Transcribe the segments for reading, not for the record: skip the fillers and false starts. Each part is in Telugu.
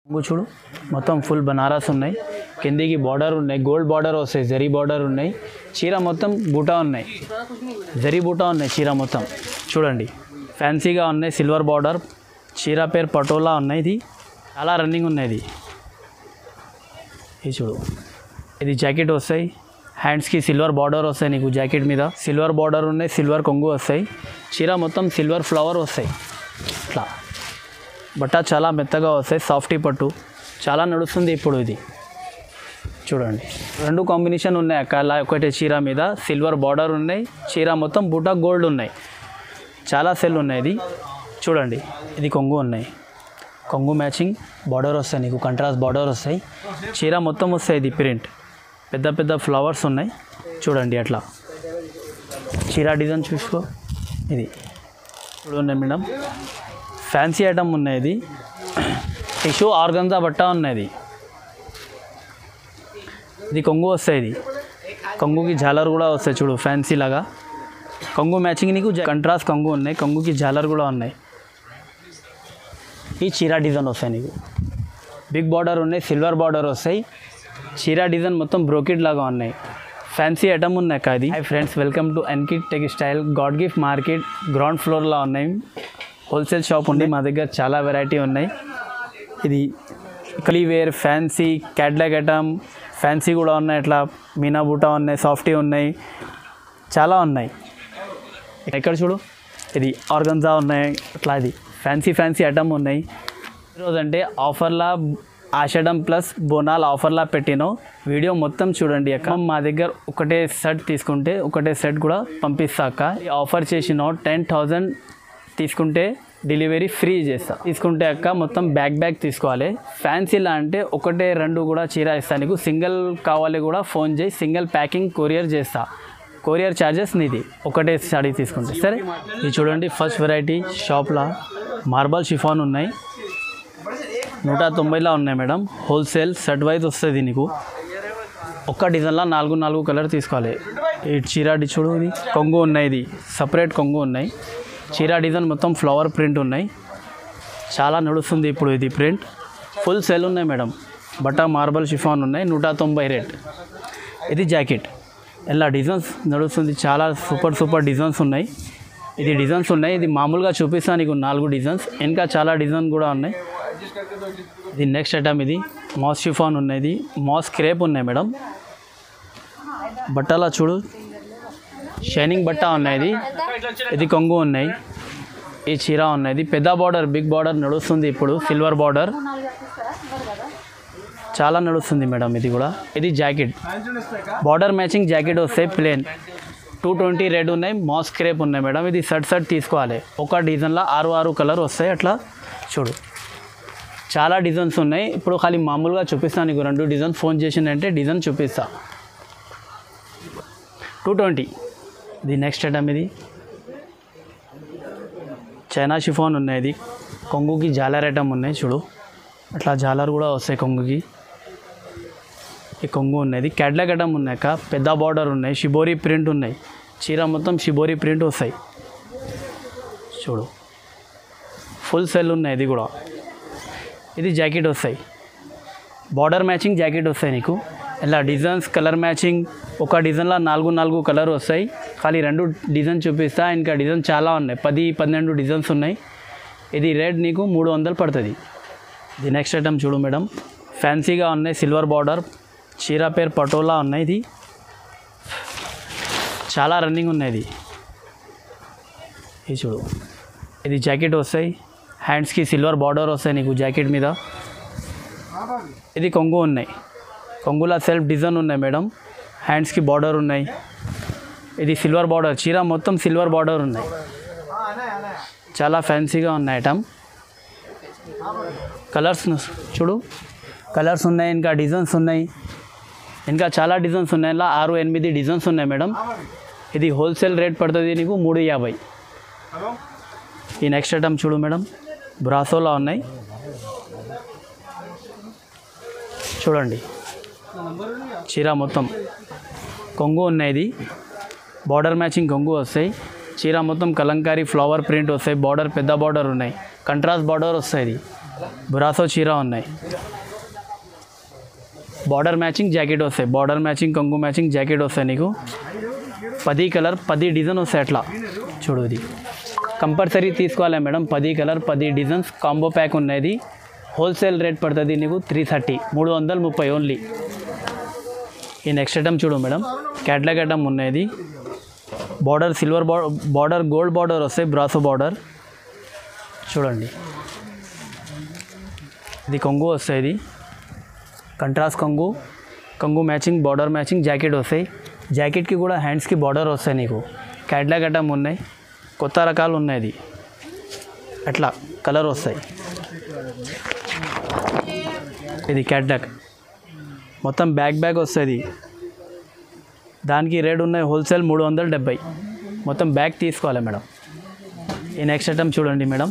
చూడు మొత్తం ఫుల్ బనారస్ ఉన్నాయి, కిందికి బార్డర్ ఉన్నాయి, గోల్డ్ బార్డర్ వస్తాయి, జరీ బార్డర్ ఉన్నాయి, చీర మొత్తం బూటా ఉన్నాయి, జరీ బూటా ఉన్నాయి చీర మొత్తం. చూడండి ఫ్యాన్సీగా ఉన్నాయి, సిల్వర్ బార్డర్, చీర పేరు పటోలా ఉన్నాయి, ఇది చాలా రన్నింగ్ ఉన్నాయి. ఇది చూడు, ఇది జాకెట్ వస్తాయి, హ్యాండ్స్కి సిల్వర్ బార్డర్ వస్తాయి, నీకు జాకెట్ మీద సిల్వర్ బార్డర్ ఉన్నాయి, సిల్వర్ కొంగు వస్తాయి, చీర మొత్తం సిల్వర్ ఫ్లవర్ వస్తాయి. ఇట్లా బట్ట చాలా మెత్తగా వస్తాయి, సాఫ్టీ పట్టు చాలా నడుస్తుంది ఇప్పుడు. ఇది చూడండి రెండు కాంబినేషన్ ఉన్నాయి అక్క. అలా ఒకటి చీర మీద సిల్వర్ బార్డర్ ఉన్నాయి, చీర మొత్తం బూటా గోల్డ్ ఉన్నాయి, చాలా సెల్ ఉన్నాయి. ఇది చూడండి, ఇది కొంగు ఉన్నాయి, కొంగు మ్యాచింగ్ బార్డర్ వస్తాయి, నీకు కంట్రాస్ట్ బార్డర్ వస్తాయి, చీర మొత్తం వస్తాయి. ఇది ప్రింట్ పెద్ద పెద్ద ఫ్లవర్స్ ఉన్నాయి చూడండి. అట్లా చీర డిజైన్ చూసుకో. ఇది చూడండి మేడం, ఫ్యాన్సీ ఐటమ్ ఉన్నాయి. ఇది టిష్యూ ఆర్గంజా బట్ట ఉన్నది, ఇది కొంగు వస్తాయి, ఇది కొంగుకి జాలర్ కూడా వస్తాయి. చూడు ఫ్యాన్సీ లాగా కొంగు మ్యాచింగ్, నీకు కంట్రాస్ట్ కొంగు ఉన్నాయి, కొంగుకి జాలర్ కూడా ఉన్నాయి. ఈ చీర డిజైన్ వస్తాయి, నీకు బిగ్ బార్డర్ ఉన్నాయి, సిల్వర్ బార్డర్ వస్తాయి, చీర డిజైన్ మొత్తం బ్రోకెట్ లాగా ఉన్నాయి, ఫ్యాన్సీ ఐటమ్ ఉన్నాయి అక్క. ఇది హై ఫ్రెండ్స్, వెల్కమ్ టు ఎన్కిడ్ textile, god gift market ground ఫ్లోర్లో ఉన్నాయి. హోల్సేల్ షాప్ ఉంది, మా దగ్గర చాలా వెరైటీ ఉన్నాయి. ఇది క్లీవేర్, ఫ్యాన్సీ, క్యాట్లాగ్ ఐటమ్, ఫ్యాన్సీ కూడా ఉన్నాయి, ఇట్లా మీనా బూటా ఉన్నాయి, సాఫ్టీ ఉన్నాయి, చాలా ఉన్నాయి. ఇక్కడ చూడు, ఇది ఆర్గన్జా ఉన్నాయి, అట్లా ఇది ఫ్యాన్సీ ఐటమ్ ఉన్నాయి. ఈరోజు అంటే ఆఫర్లా ఆషాఢం ప్లస్ బోనాల్ ఆఫర్లా పెట్టినాం, వీడియో మొత్తం చూడండి అక్క. మా దగ్గర ఒకటే సెట్ తీసుకుంటే ఒకటే సెట్ కూడా పంపిస్తాక. ఈ ఆఫర్ చేసిన 10,000 తీసుకుంటే డెలివరీ ఫ్రీ చేస్తా. తీసుకుంటే అక్క మొత్తం బ్యాగ్ తీసుకోవాలి. ఫ్యాన్సీలా అంటే ఒకటే రెండు కూడా చీర ఇస్తాను నీకు, సింగిల్ కావాలి కూడా ఫోన్ చేయి, సింగిల్ ప్యాకింగ్ కొరియర్ చేస్తా, కొరియర్ ఛార్జెస్ నీది ఒకటే సారీ తీసుకుంటే. సరే ఇది చూడండి, ఫస్ట్ వెరైటీ షాప్లో మార్బల్ షిఫాన్ ఉన్నాయి, 190లా ఉన్నాయి మేడం. హోల్సేల్ సెట్ వైజ్ వస్తుంది నీకు, ఒక్క డిజైన్లో 4 కలర్ తీసుకోవాలి. ఈ చీర చూడు, ఇది కొంగు ఉన్నాయి, ఇది సపరేట్ కొంగు ఉన్నాయి, చీర డిజైన్ మొత్తం ఫ్లవర్ ప్రింట్ ఉన్నాయి, చాలా నడుస్తుంది ఇప్పుడు. ఇది ప్రింట్ ఫుల్ సెల్ ఉన్నాయి మేడం. బట్ట మార్బల్ షిఫాన్ ఉన్నాయి, 190 రేట్. ఇది జాకెట్, ఇలా డిజైన్స్ నడుస్తుంది, చాలా సూపర్ డిజైన్స్ ఉన్నాయి. ఇది డిజైన్స్ ఉన్నాయి, ఇది మామూలుగా చూపిస్తాను నీకు 4 డిజైన్స్, ఇంకా చాలా డిజైన్ కూడా ఉన్నాయి. ఇది నెక్స్ట్ ఐటమ్, ఇది మాస్ షిఫాన్ ఉన్నాయి, ఇది మాస్ క్రేప్ ఉన్నాయి మేడం. బట్టలా చూడు, షైనింగ్ బట్ట ఉన్నాయి, ఇది కొంగు ఉన్నాయి, ఈ చీర ఉన్నాయి, పెద్ద బార్డర్ బిగ్ బార్డర్ నడుస్తుంది ఇప్పుడు, సిల్వర్ బార్డర్ చాలా నడుస్తుంది మేడం. ఇది కూడా, ఇది జాకెట్ బార్డర్ మ్యాచింగ్ జాకెట్ వస్తాయి, ప్లేన్ 220 రేట్ ఉన్నాయి, మాస్ క్రేప్ ఉన్నాయి మేడం. ఇది సెట్ తీసుకోవాలి, ఒక డిజైన్లో 6 కలర్ వస్తాయి. అట్లా చూడు, చాలా డిజైన్స్ ఉన్నాయి. ఇప్పుడు ఖాళీ మామూలుగా చూపిస్తాను నీకు 2 డిజైన్, ఫోన్ చేసిందంటే డిజైన్ చూపిస్తా. 220. ఇది నెక్స్ట్ ఐటమ్, ఇది చైనా షిఫాన్ ఉన్నాయి, ఇది కొంగుకి జాలర్ ఐటమ్ ఉన్నాయి చూడు, అట్లా జాలర్ కూడా వస్తాయి కొంగుకి. ఈ కొంగు ఉన్నది, క్యాట్లాగ్ ఐటమ్ ఉన్నాక పెద్ద బార్డర్ ఉన్నాయి, షిబోరి ప్రింట్ ఉన్నాయి, చీర మొత్తం షిబోరి ప్రింట్ వస్తాయి చూడు, ఫుల్ సెల్ ఉన్నాయి. ఇది కూడా, ఇది జాకెట్ వస్తాయి, బార్డర్ మ్యాచింగ్ జాకెట్ వస్తాయి నీకు. ఇలా డిజైన్స్ కలర్ మ్యాచింగ్, ఒక డిజైన్లో 4 కలర్ వస్తాయి. ఖాళీ 2 డిజైన్ చూపిస్తా, ఇంకా డిజైన్ చాలా ఉన్నాయి, 10-12 డిజైన్స్ ఉన్నాయి. ఇది రేట్ నీకు 300 పడుతుంది. ఇది నెక్స్ట్ ఐటమ్ చూడు మేడం, ఫ్యాన్సీగా ఉన్నాయి, సిల్వర్ బార్డర్, చీర పేరు పటోలా ఉన్నాయి, ఇది చాలా రన్నింగ్ ఉన్నాయి. ఇది చూడు, ఇది జాకెట్ వస్తాయి, హ్యాండ్స్కి సిల్వర్ బార్డర్ వస్తాయి నీకు జాకెట్ మీద. ఇది కొంగు ఉన్నాయి, కొంగులా సెల్ఫ్ డిజైన్ ఉన్నాయి మేడం, హ్యాండ్స్కి బార్డర్ ఉన్నాయి, ఇది సిల్వర్ బార్డర్, చీర మొత్తం సిల్వర్ బార్డర్ ఉన్నాయి, చాలా ఫ్యాన్సీగా ఉన్నాయి ఐటమ్. కలర్స్ చూడు, కలర్స్ ఉన్నాయి, ఇంకా డిజైన్స్ ఉన్నాయి, ఇంకా చాలా డిజైన్స్ ఉన్నాయి. ఇలా 6-8 డిజైన్స్ ఉన్నాయి మేడం. ఇది హోల్సేల్ రేట్ పడుతుంది నీకు 350. ఈ నెక్స్ట్ ఐటమ్ చూడు మేడం, బ్రాసోలా ఉన్నాయి చూడండి, చీర మొత్తం కొంగు ఉన్నాయి, ఇది బార్డర్ మ్యాచింగ్ కొంగు వస్తాయి, చీర మొత్తం కలంకారీ ఫ్లవర్ ప్రింట్ వస్తాయి, బార్డర్ పెద్ద బార్డర్ ఉన్నాయి, కంట్రాస్ట్ బార్డర్ వస్తాయి, ఇది బ్రాసో చీర ఉన్నాయి. బార్డర్ మ్యాచింగ్ జాకెట్ వస్తాయి. బార్డర్ మ్యాచింగ్ కొంగు మ్యాచింగ్ జాకెట్ వస్తాయి నీకు. 10 కలర్ 10 డిజైన్ వస్తాయి. అట్లా చూడు, ఇది కంపల్సరీ తీసుకోవాలి madam. 10 colour 10 designs combo pack ఉన్నది. హోల్సేల్ రేట్ పడుతుంది నీకు 330, 330 ఓన్లీ. ఈ నెక్స్ట్ ఐటమ్ చూడు మేడం, క్యాట్లాగ్ ఐటమ్ ఉన్నది. Border silver border gold border వస్తాయి. బ్రాసో బార్డర్ చూడండి. ఇది కొంగు వస్తాయి. ఇది కంట్రాస్ట్ కొంగు మ్యాచింగ్ బార్డర్ మ్యాచింగ్ జాకెట్ వస్తాయి. జాకెట్కి కూడా హ్యాండ్స్కి బార్డర్ వస్తాయి నీకు. క్యాట్లాగ్ ఐటమ్ ఉన్నాయి. కొత్త రకాలు ఉన్నాయి. ఇది అట్లా కలర్ వస్తాయి. ఇది క్యాట్లాగ్ మొత్తం బ్యాగ్ వస్తుంది. దానికి రేట్ ఉన్నాయి హోల్సేల్ 370. మొత్తం బ్యాగ్ తీసుకోవాలి మేడం. ఈ నెక్స్ట్ ఐటమ్ చూడండి మేడం,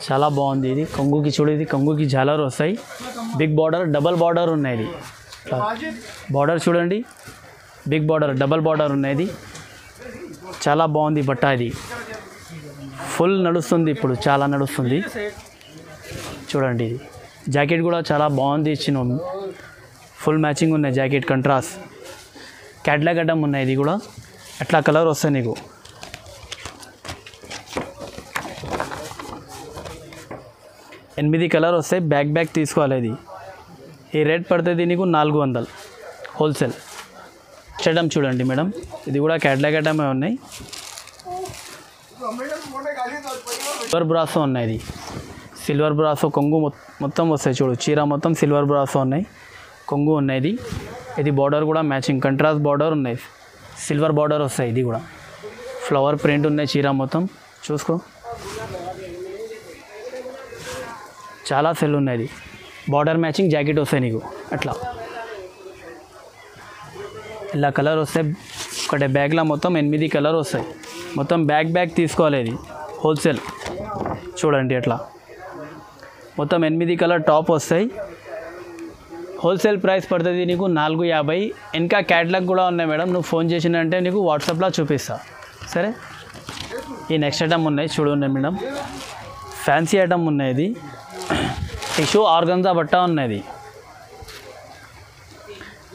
చాలా బాగుంది. ఇది కొంగుకి చూడు, ఇది కొంగుకి జాలర్ వస్తాయి. బిగ్ బార్డర్ డబల్ బార్డర్ ఉన్నాయి. ఇది బార్డర్ చూడండి, బిగ్ బార్డర్ డబల్ బార్డర్ ఉన్నాయి. చాలా బాగుంది బట్ట. ఇది ఫుల్ నడుస్తుంది, ఇప్పుడు చాలా నడుస్తుంది చూడండి. ఇది జాకెట్ కూడా చాలా బాగుంది ఇచ్చినాం. ఫుల్ మ్యాచింగ్ ఉన్నాయి జాకెట్. కంట్రాస్ట్ క్యాట్లాగ్ ఐటమ్ ఉన్నాయి. ఇది కూడా అట్లా కలర్ వస్తాయి నీకు. ఎనిమిది కలర్ వస్తాయి. బ్యాగ్ తీసుకోవాలి. ఇది ఈ రేట్ పడుతుంది నీకు 400 హోల్సేల్. ఐటమ్ చూడండి మేడం, ఇది కూడా క్యాట్లాగ్ ఐటమే ఉన్నాయి. సిల్వర్ బ్రాసో ఉన్నాయి. ఇది సిల్వర్ బ్రాసో కొంగు మొత్తం వస్తాయి చూడు. చీర మొత్తం సిల్వర్ బ్రాసో ఉన్నాయి. కొంగు ఉన్నాయి. ఇది బార్డర్ కూడా మ్యాచింగ్ కంట్రాస్ట్ బార్డర్ ఉన్నాయి. సిల్వర్ బార్డర్ వస్తాయి. ఇది కూడా ఫ్లవర్ ప్రింట్ ఉన్నాయి. చీర మొత్తం చూసుకో, చాలా సెల్ ఉన్నాయి. బార్డర్ మ్యాచింగ్ జాకెట్ వస్తాయి నీకు. అట్లా ఇలా కలర్ వస్తాయి. ఒకటే బ్యాగ్లో మొత్తం 8 కలర్ వస్తాయి. మొత్తం బ్యాగ్ తీసుకోవాలి. ఇది హోల్సేల్ చూడండి. అట్లా మొత్తం 8 కలర్ టాప్ వస్తాయి. హోల్సేల్ ప్రైస్ పడుతుంది నీకు 450. ఇంకా క్యాట్లాగ్ కూడా ఉన్నాయి మేడం. నువ్వు ఫోన్ చేసినంటే నీకు వాట్సాప్లో చూపిస్తా, సరే. ఈ నెక్స్ట్ ఐటమ్ ఉన్నాయి చూడండి మేడం, ఫ్యాన్సీ ఐటమ్ ఉన్నాయి. ఇది టిష్యూ ఆర్గన్జా బట్ట ఉన్నది.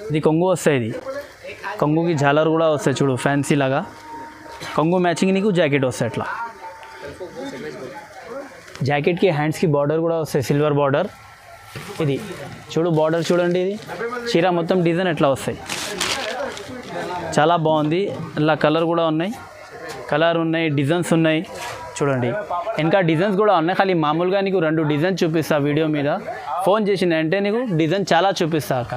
ఇది కొంగు వస్తాయి. ఇది కొంగుకి జాలర్ కూడా వస్తాయి చూడు, ఫ్యాన్సీ లాగా. కొంగు మ్యాచింగ్ నీకు జాకెట్ వస్తాయి. అట్లా జాకెట్కి హ్యాండ్స్కి బార్డర్ కూడా వస్తాయి, సిల్వర్ బార్డర్. ఇది చూడు బార్డర్ చూడండి. ఇది చీర మొత్తం డిజైన్ ఎట్లా వస్తాయి. చాలా బాగుంది. ఇలా కలర్ కూడా ఉన్నాయి. డిజైన్స్ ఉన్నాయి చూడండి. ఇంకా డిజైన్స్ కూడా ఉన్నాయి. ఖాళీ మామూలుగా నీకు 2 డిజైన్ చూపిస్తా వీడియో మీద. ఫోన్ చేసిందంటే నీకు డిజైన్ చాలా చూపిస్తా అక్క.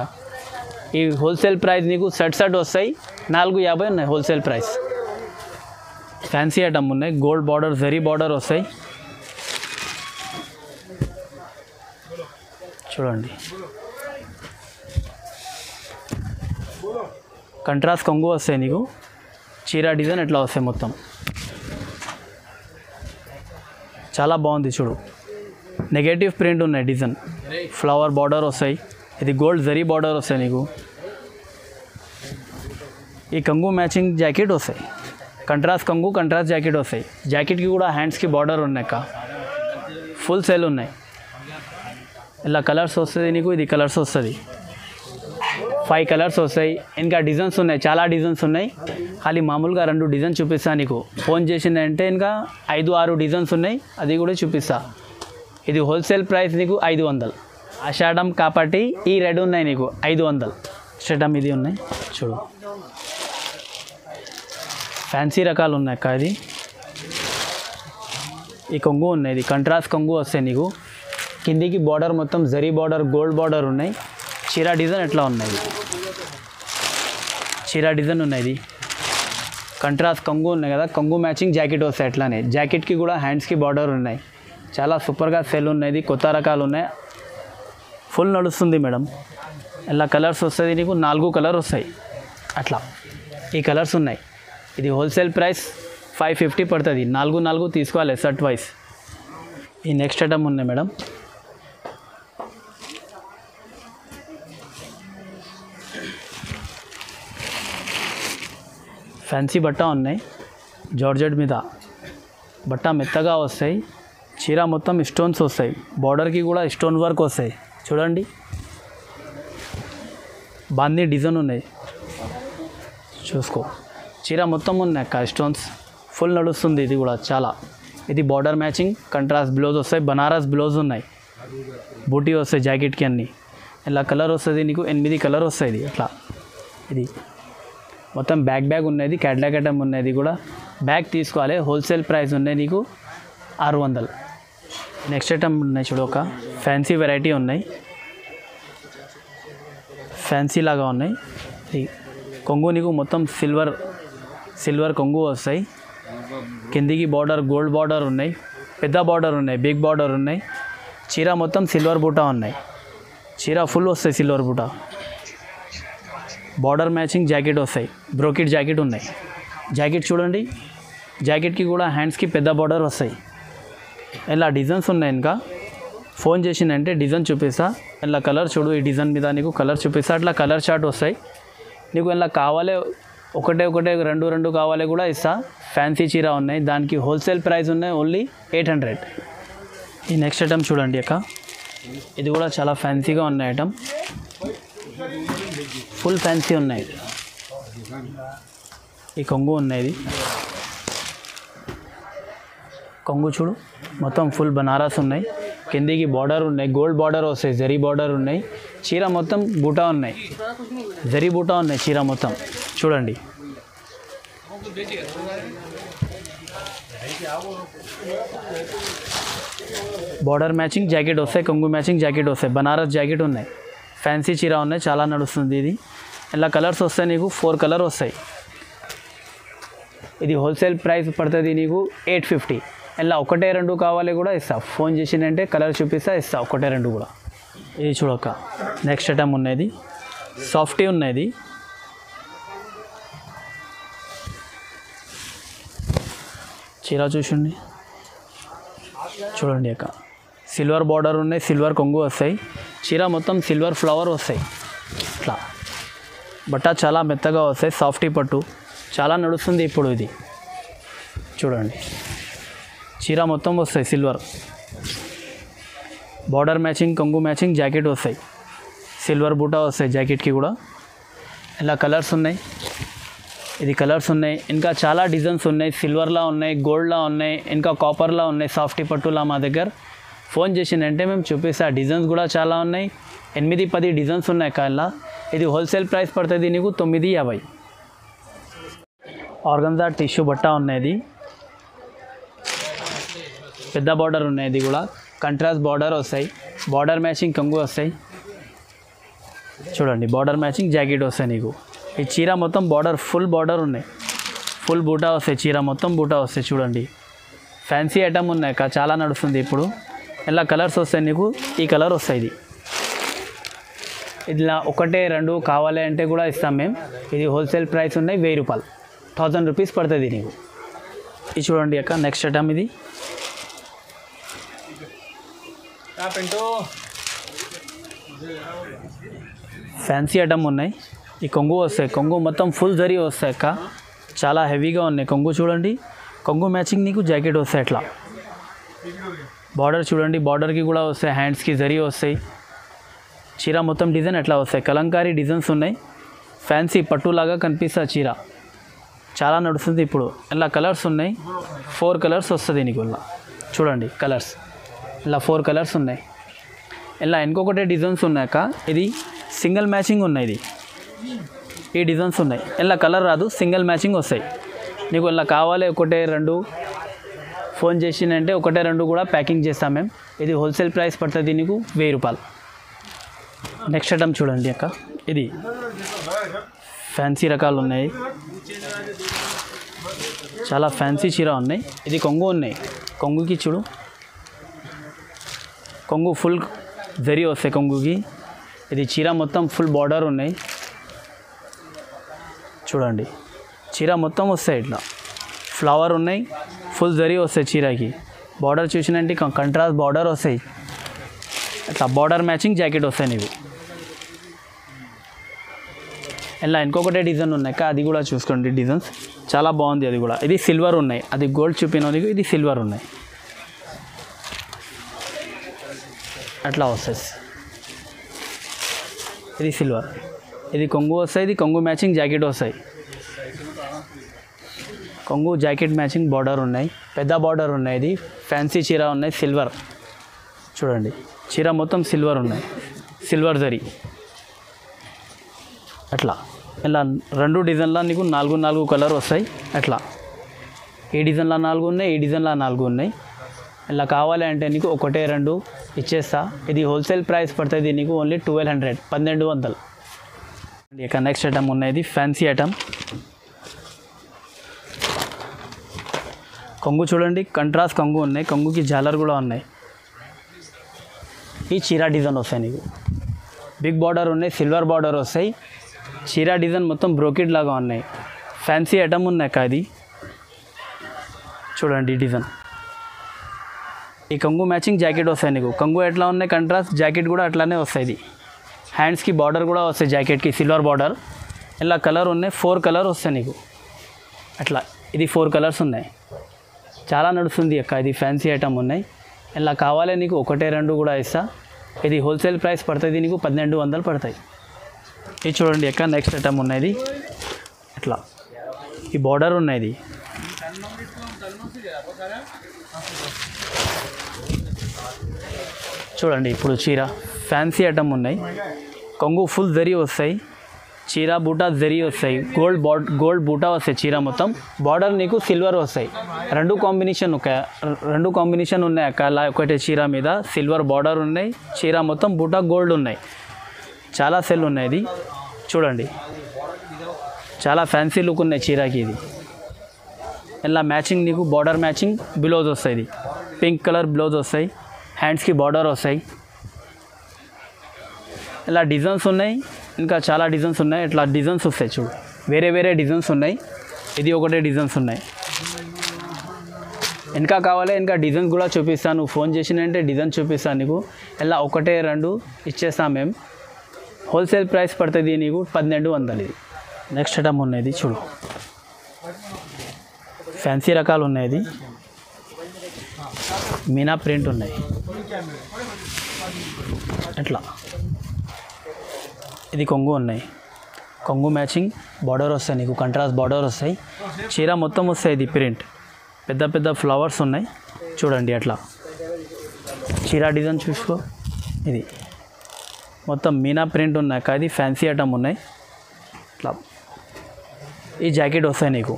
ఈ హోల్సేల్ ప్రైస్ నీకు సెట్ వస్తాయి 450 ఉన్నాయి హోల్సేల్ ప్రైస్. ఫ్యాన్సీ ఐటమ్ ఉన్నాయి. గోల్డ్ బార్డర్ జరీ బార్డర్ వస్తాయి చూడండి. కంట్రాస్ట్ కొంగు వస్తాయి నీకు. చీర డిజైన్ ఎట్లా వస్తాయి మొత్తం. చాలా బాగుంది చూడు. నెగటివ్ ప్రింట్ ఉన్నాయి. డిజైన్ ఫ్లవర్ బార్డర్ వస్తాయి. ఇది గోల్డ్ జరీ బార్డర్ వస్తాయి నీకు. ఈ కొంగు మ్యాచింగ్ జాకెట్ వస్తాయి. కంట్రాస్ట్ కొంగు కంట్రాస్ట్ జాకెట్ వస్తాయి. జాకెట్కి కూడా హ్యాండ్స్కి బార్డర్ ఉన్నాయి అక్క. ఫుల్ సేల్ ఉన్నాయి. ఇలా కలర్స్ వస్తుంది నీకు. ఇది కలర్స్ వస్తుంది. 5 కలర్స్ వస్తాయి. ఇంకా డిజైన్స్ ఉన్నాయి, చాలా డిజైన్స్ ఉన్నాయి. ఖాళీ మామూలుగా 2 డిజైన్ చూపిస్తా నీకు. ఫోన్ చేసిందంటే ఇంకా 5-6 డిజైన్స్ ఉన్నాయి, అది కూడా చూపిస్తా. ఇది హోల్సేల్ ప్రైస్ నీకు 500. ఆషాఢం కాబట్టి ఈ రెడ్ ఉన్నాయి నీకు 500. షటం ఇది ఉన్నాయి చూడు. ఫ్యాన్సీ రకాలు ఉన్నాయి అక్క. ఇది ఈ కొంగు ఉన్నాయి. ఇది కంట్రాస్ట్ కొంగు వస్తాయి నీకు. కిందికి బార్డర్ మొత్తం జరీ బార్డర్ గోల్డ్ బార్డర్ ఉన్నాయి. చీర డిజైన్ ఎట్లా ఉన్నాయి. చీర డిజైన్ ఉన్నాయి. కంట్రాస్ట్ కొంగు ఉన్నాయి కదా, కొంగు మ్యాచింగ్ జాకెట్ వస్తాయి. అట్లానే జాకెట్కి కూడా హ్యాండ్స్కి బార్డర్ ఉన్నాయి. చాలా సూపర్గా సెల్ ఉన్నాయి. కొత్త రకాలు ఉన్నాయి. ఫుల్ నడుస్తుంది మేడం. ఇలా కలర్స్ వస్తుంది నీకు. 4 కలర్ వస్తాయి అట్లా. ఈ కలర్స్ ఉన్నాయి. ఇది హోల్సేల్ ప్రైస్ 550 పడుతుంది. 4 తీసుకోవాలి సెట్ వైస్. ఈ నెక్స్ట్ ఐటమ్ ఉన్నాయి మేడం. ఫ్యాన్సీ బట్ట ఉన్నాయి. జార్జెట్ మీద బట్ట మెత్తగా వస్తాయి. చీర మొత్తం స్టోన్స్ వస్తాయి. బార్డర్కి కూడా స్టోన్ వర్క్ వస్తాయి. చూడండి బాందీ డిజైన్ ఉన్నాయి. చూసుకో చీర మొత్తం ఉన్నాయి అక్క స్టోన్స్. ఫుల్ నడుస్తుంది ఇది కూడా చాలా. ఇది బార్డర్ మ్యాచింగ్ కంట్రాస్ట్ బ్లౌజ్ వస్తాయి. బనారస్ బ్లౌజ్ ఉన్నాయి. బూటీ వస్తాయి జాకెట్కి అన్నీ. ఇలా కలర్ వస్తుంది నీకు 8 కలర్ వస్తాయి. అట్లా ఇది మొత్తం బ్యాగ్ ఉన్నది. క్యాట్లాగ్ ఐటమ్ ఉన్నది కూడా. బ్యాగ్ తీసుకోవాలి. హోల్సేల్ ప్రైస్ ఉన్నాయి నీకు 600. నెక్స్ట్ ఐటమ్ ఉన్నాయి చూడు. ఒక ఫ్యాన్సీ వెరైటీ ఉన్నాయి. ఫ్యాన్సీ లాగా ఉన్నాయి. ఇది కొంగు నీకు మొత్తం సిల్వర్ కొంగు వస్తాయి. కిందికి బార్డర్ గోల్డ్ బార్డర్ ఉన్నాయి. పెద్ద బార్డర్ ఉన్నాయి. బిగ్ బార్డర్ ఉన్నాయి. చీర మొత్తం సిల్వర్ బూటా ఉన్నాయి. చీర ఫుల్ వస్తాయి సిల్వర్ బూటా. బార్డర్ మ్యాచింగ్ జాకెట్ వస్తాయి. బ్రోకెట్ జాకెట్ ఉన్నాయి. జాకెట్ చూడండి. జాకెట్కి కూడా హ్యాండ్స్కి పెద్ద బార్డర్ వస్తాయి. ఇలా డిజైన్స్ ఉన్నాయి. ఇంకా ఫోన్ చేసిందంటే డిజైన్ చూపిస్తా. ఇలా కలర్ చూడు. ఈ డిజైన్ మీద నీకు కలర్ చూపిస్తా. అట్లా కలర్ చార్ట్ వస్తాయి నీకు. ఇలా కావాలి ఒకటే 2 కావాలి కూడా ఇస్తా. ఫ్యాన్సీ చీర ఉన్నాయి. దానికి హోల్సేల్ ప్రైస్ ఉన్నాయి ఓన్లీ 800. ఈ నెక్స్ట్ ఐటమ్ చూడండి అక్క. ఇది కూడా చాలా ఫ్యాన్సీగా ఉన్న ఐటమ్. ఫుల్ ఫ్యాన్సీ ఉన్నాయి. ఈ కొంగు ఉన్నాయి. కొంగు చూడు మొత్తం ఫుల్ బనారస్ ఉన్నాయి. కిందికి బార్డర్ ఉన్నాయి. గోల్డ్ బార్డర్ వస్తాయి. జరీ బార్డర్ ఉన్నాయి. చీర మొత్తం బూటా ఉన్నాయి. జరీ బూటా ఉన్నాయి చీర మొత్తం. చూడండి బార్డర్ మ్యాచింగ్ జాకెట్ వస్తాయి. కొంగు మ్యాచింగ్ జాకెట్ వస్తాయి. బనారస్ జాకెట్ ఉన్నాయి. ఫ్యాన్సీ చీర ఉన్నాయి. చాలా నడుస్తుంది ఇది. ఇలా కలర్స్ వస్తాయి నీకు 4 కలర్ వస్తాయి. ఇది హోల్సేల్ ప్రైస్ పడుతుంది నీకు 850. ఇలా 1-2 కావాలి కూడా ఇస్తా. ఫోన్ చేసిందంటే కలర్ చూపిస్తా ఇస్తా. 1-2 కూడా. ఇది చూడక నెక్స్ట్ ఐటమ్ ఉన్నది. సాఫ్టీ ఉన్నది. చీర చూడండి అక్క. సిల్వర్ బార్డర్ ఉన్నాయి. సిల్వర్ కొంగు వస్తాయి. చీర మొత్తం సిల్వర్ ఫ్లవర్ వస్తాయి. ఇట్లా బట్ట చాలా మెత్తగా వస్తాయి. సాఫ్టీ పట్టు చాలా నడుస్తుంది ఇప్పుడు ఇది. చూడండి చీర మొత్తం వస్తాయి సిల్వర్. బార్డర్ మ్యాచింగ్ కొంగు మ్యాచింగ్ జాకెట్ వస్తాయి. సిల్వర్ బూటా వస్తాయి జాకెట్కి కూడా. ఇలా కలర్స్ ఉన్నాయి. ఇది కలర్స్ ఉన్నాయి. ఇంకా చాలా డిజైన్స్ ఉన్నాయి. సిల్వర్లా ఉన్నాయి. గోల్డ్లా ఉన్నాయి. ఇంకా కాపర్లా ఉన్నాయి. సాఫ్టీ పట్టులా మా దగ్గర. ఫోన్ చేసిందంటే మేము చూపిస్తా. డిజైన్స్ కూడా చాలా ఉన్నాయి. 8-10 డిజైన్స్ ఉన్నాయి కాళ్ళ. ఇది హోల్సేల్ ప్రైస్ పడుతుంది నీకు 950. ఆర్గన్జా టిష్యూ బట్ట ఉన్నది. పెద్ద బార్డర్ ఉన్నాయి. ఇది కూడా కంట్రాస్ట్ బార్డర్ వస్తాయి. బార్డర్ మ్యాచింగ్ కొంగు వస్తాయి. చూడండి బార్డర్ మ్యాచింగ్ జాకెట్ వస్తాయి నీకు. ఈ చీర మొత్తం బార్డర్ ఫుల్ బార్డర్ ఉన్నాయి. ఫుల్ బూటా వస్తాయి. చీర మొత్తం బూటా వస్తాయి. చూడండి ఫ్యాన్సీ ఐటమ్ ఉన్నాయి చాలా నడుస్తుంది ఇప్పుడు. ఇలా కలర్స్ వస్తాయి నీకు. ఈ కలర్ వస్తాయి. ఇలా 1-2 కావాలి అంటే కూడా ఇస్తాం మేము. ఇది హోల్సేల్ ప్రైస్ ఉన్నాయి 1000 రూపాయలు. 1000 రూపీస్ పడుతుంది నీకు. ఇది చూడండి అక్క నెక్స్ట్ ఐటమ్. ఇది ఫ్యాన్సీ ఐటమ్ ఉన్నాయి. ఈ కొంగు వస్తాయి. కొంగు మొత్తం ఫుల్ జరీ వస్తాయి అక్క. చాలా హెవీగా ఉన్నాయి కొంగు. చూడండి కొంగు మ్యాచింగ్ నీకు జాకెట్ వస్తాయి. అట్లా బార్డర్ చూడండి. బార్డర్కి కూడా వస్తాయి. హ్యాండ్స్కి జరీ వస్తాయి. చీర మొత్తం డిజైన్ ఎట్లా వస్తాయి. కలంకారీ డిజైన్స్ ఉన్నాయి. ఫ్యాన్సీ పట్టులాగా కనిపిస్తుంది చీర. చాలా నడుస్తుంది ఇప్పుడు. ఇలా కలర్స్ ఉన్నాయి. 4 కలర్స్ వస్తుంది నీకు. ఇలా చూడండి కలర్స్. ఇలా 4 కలర్స్ ఉన్నాయి. ఇలా ఇంకొకటి డిజైన్స్ ఉన్నాక ఇది సింగిల్ మ్యాచింగ్ ఉన్నాయి. ఇది ఈ డిజైన్స్ ఉన్నాయి. ఇలా కలర్ రాదు. సింగిల్ మ్యాచింగ్ వస్తాయి నీకు. ఇలా కావాలి 1-2 ఫోన్ చేసిందంటే 1-2 కూడా ప్యాకింగ్ చేస్తాం మేము. ఇది హోల్సేల్ ప్రైస్ పడుతుంది నీకు 1000 రూపాయలు. నెక్స్ట్ ఐటమ్ చూడండి అక్క. ఇది ఫ్యాన్సీ రకాలు ఉన్నాయి. చాలా ఫ్యాన్సీ చీర ఉన్నాయి. ఇది కొంగు ఉన్నాయి. కొంగుకి చూడు. కొంగు ఫుల్ జరీ వస్తాయి కొంగుకి. ఇది చీర మొత్తం ఫుల్ బార్డర్ ఉన్నాయి. చూడండి చీర మొత్తం వస్తాయి. ఇట్లా ఫ్లవర్ ఉన్నాయి. ఫుల్ జరీ వస్తాయి చీరకి. బార్డర్ చూసినంటే కంట్రాస్ట్ బార్డర్ వస్తాయి. అట్లా బార్డర్ మ్యాచింగ్ జాకెట్ వస్తాయి నీకు. ఇలా ఇంకొకటే డిజైన్ ఉన్నాయి. అది కూడా చూసుకోండి. డిజైన్స్ చాలా బాగుంది అది కూడా. ఇది సిల్వర్ ఉన్నాయి, అది గోల్డ్ చూపినది, ఇది సిల్వర్ ఉన్నాయి. అట్లా వస్తుంది. ఇది సిల్వర్, ఇది కొంగు వస్తాయి, ఇది కొంగు మ్యాచింగ్ జాకెట్ వస్తాయి. కొంగు జాకెట్ మ్యాచింగ్ బార్డర్ ఉన్నాయి, పెద్ద బార్డర్ ఉన్నాయి. ఇది ఫ్యాన్సీ చీర ఉన్నాయి, సిల్వర్. చూడండి చీర మొత్తం సిల్వర్ ఉన్నాయి, సిల్వర్ జరీ. అట్లా ఇలా 2 డిజైన్లో నీకు 4 కలర్ వస్తాయి. అట్లా ఈ డిజైన్లో 4 ఉన్నాయి, ఈ డిజైన్లో 4 ఉన్నాయి. ఇలా కావాలి అంటే నీకు 1, 2 ఇచ్చేస్తా. ఇది హోల్సేల్ ప్రైస్ పడుతుంది నీకు ఓన్లీ 1200, 1200. ఇక నెక్స్ట్ ఐటమ్ ఉన్నాయి, ఫ్యాన్సీ ఐటమ్. కొంగు చూడండి, కంట్రాస్ట్ కొంగు ఉన్నాయి, కొంగుకి జాలర్ కూడా ఉన్నాయి. ఈ చీర డిజైన్ వస్తాయి నీకు, బిగ్ బార్డర్ ఉన్నాయి, సిల్వర్ బార్డర్ వస్తాయి. చీర డిజైన్ మొత్తం బ్రోకెట్ లాగా ఉన్నాయి, ఫ్యాన్సీ ఐటమ్ ఉన్నాయి అక్క. అది చూడండి డిజైన్. ఈ కొంగు మ్యాచింగ్ జాకెట్ వస్తాయి నీకు. కొంగు ఎట్లా ఉన్నాయి కంట్రాస్ట్, జాకెట్ కూడా అట్లానే వస్తాయి. హ్యాండ్స్కి బార్డర్ కూడా వస్తాయి, జాకెట్కి సిల్వర్ బార్డర్. ఇలా కలర్ ఉన్నాయి, 4 కలర్ వస్తాయి నీకు. అట్లా ఇది 4 కలర్స్ ఉన్నాయి, చాలా నడుస్తుంది అక్క. ఇది ఫ్యాన్సీ ఐటమ్ ఉన్నాయి. ఇలా కావాలి నీకు 1, 2 కూడా ఇస్తా. ఇది హోల్సేల్ ప్రైస్ పడుతుంది నీకు 1200 పడతాయి. ఇది చూడండి అక్క, నెక్స్ట్ ఐటమ్ ఉన్నది. ఇట్లా ఈ బార్డర్ ఉన్నది, చూడండి. ఇప్పుడు చీర ఫ్యాన్సీ ఐటమ్ ఉన్నాయి, కొంగు ఫుల్ జరీ వస్తాయి, చీర బూటా జరీ వస్తాయి, గోల్డ్ బూటా వస్తాయి. చీర మొత్తం బార్డర్ నీకు సిల్వర్ వస్తాయి. 2 కాంబినేషన్ ఉన్నాయి అక్క. అలా ఒకటే చీర మీద సిల్వర్ బార్డర్ ఉన్నాయి, చీర మొత్తం బూటా గోల్డ్ ఉన్నాయి. చాలా సెల్ ఉన్నాయి. ఇది చూడండి, చాలా ఫ్యాన్సీ లుక్ ఉన్నాయి చీరకి. ఇది ఇలా మ్యాచింగ్ నీకు బార్డర్ మ్యాచింగ్ బ్లౌజ్ వస్తాయి. ఇది పింక్ కలర్ బ్లౌజ్ వస్తాయి, హ్యాండ్స్కి బార్డర్ వస్తాయి. ఇలా డిజైన్స్ ఉన్నాయి, ఇంకా చాలా డిజైన్స్ ఉన్నాయి. ఇట్లా డిజైన్స్ వస్తాయి చూడు, వేరే డిజైన్స్ ఉన్నాయి. ఇది ఒకటే డిజైన్స్ ఉన్నాయి. ఇంకా కావాలి, ఇంకా డిజైన్స్ కూడా చూపిస్తాను. నువ్వు ఫోన్ చేసినంటే డిజైన్ చూపిస్తాను నీకు. ఇలా 1, 2 ఇచ్చేస్తాం మేము. హోల్సేల్ ప్రైస్ పడుతుంది నీకు 1200. ఇది నెక్స్ట్ ఐటమ్ ఉన్నది చూడు, ఫ్యాన్సీ రకాలు ఉన్నాయి. మీనా ప్రింట్ ఉన్నాయి అట్లా. ఇది కొంగు ఉన్నాయి, కొంగు మ్యాచింగ్ బార్డర్ వస్తాయి నీకు, కంట్రాస్ట్ బార్డర్ వస్తాయి. చీర మొత్తం వస్తాయి. ఇది ప్రింట్ పెద్ద ఫ్లవర్స్ ఉన్నాయి చూడండి. అట్లా చీర డిజైన్ చూసుకో. ఇది మొత్తం మీనా ప్రింట్ ఉన్నాయి. అది ఫ్యాన్సీ ఐటమ్ ఉన్నాయి. ఇట్లా ఈ జాకెట్ వస్తాయి నీకు,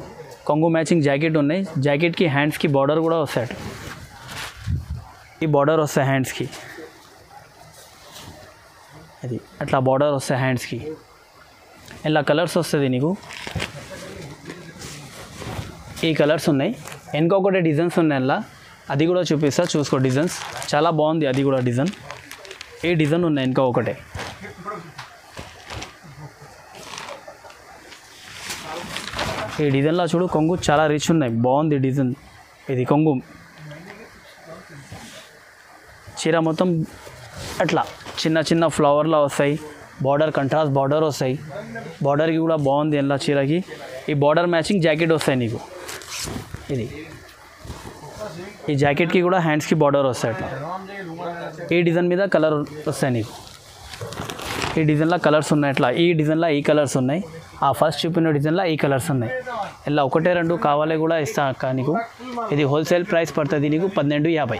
కొంగు మ్యాచింగ్ జాకెట్ ఉన్నాయి. జాకెట్కి హ్యాండ్స్కి బార్డర్ కూడా వస్తాయి. ఈ బార్డర్ వస్తాయి హ్యాండ్స్కి. అది అట్లా బార్డర్ వస్తాయి హ్యాండ్స్కి. ఇలా కలర్స్ వస్తుంది నీకు. ఈ కలర్స్ ఉన్నాయి. ఇంకొకటి డిజైన్స్ ఉన్నాయి అలా, అది కూడా చూపిస్తా చూసుకో. డిజైన్స్ చాలా బాగుంది, అది కూడా డిజైన్. ఏ డిజైన్ ఉన్నాయి ఇంకా ఒకటే. ఈ డిజైన్లో చూడు, కొంగు చాలా రిచ్ ఉన్నాయి, బాగుంది డిజైన్. ఇది కొంగు చీర మొత్తం అట్లా చిన్న ఫ్లవర్లా వస్తాయి. బార్డర్ కంట్రాస్ట్ బార్డర్ వస్తాయి. బార్డర్కి కూడా బాగుంది ఇలా చీరకి. ఈ బార్డర్ మ్యాచింగ్ జాకెట్ వస్తాయి నీకు. ఇది ఈ జాకెట్కి కూడా హ్యాండ్స్కి బార్డర్ వస్తాయి అట్లా. ఈ డిజైన్ మీద కలర్ వస్తాయి నీకు. ఈ డిజైన్లో కలర్స్ ఉన్నాయి అట్లా. ఈ డిజైన్లో ఈ కలర్స్ ఉన్నాయి. ఆ ఫస్ట్ చూపిన డిజైన్లో ఈ కలర్స్ ఉన్నాయి. ఇలా 1, 2 కావాలి కూడా ఇస్తా అక్క నీకు. ఇది హోల్సేల్ ప్రైస్ పడుతుంది నీకు 1250.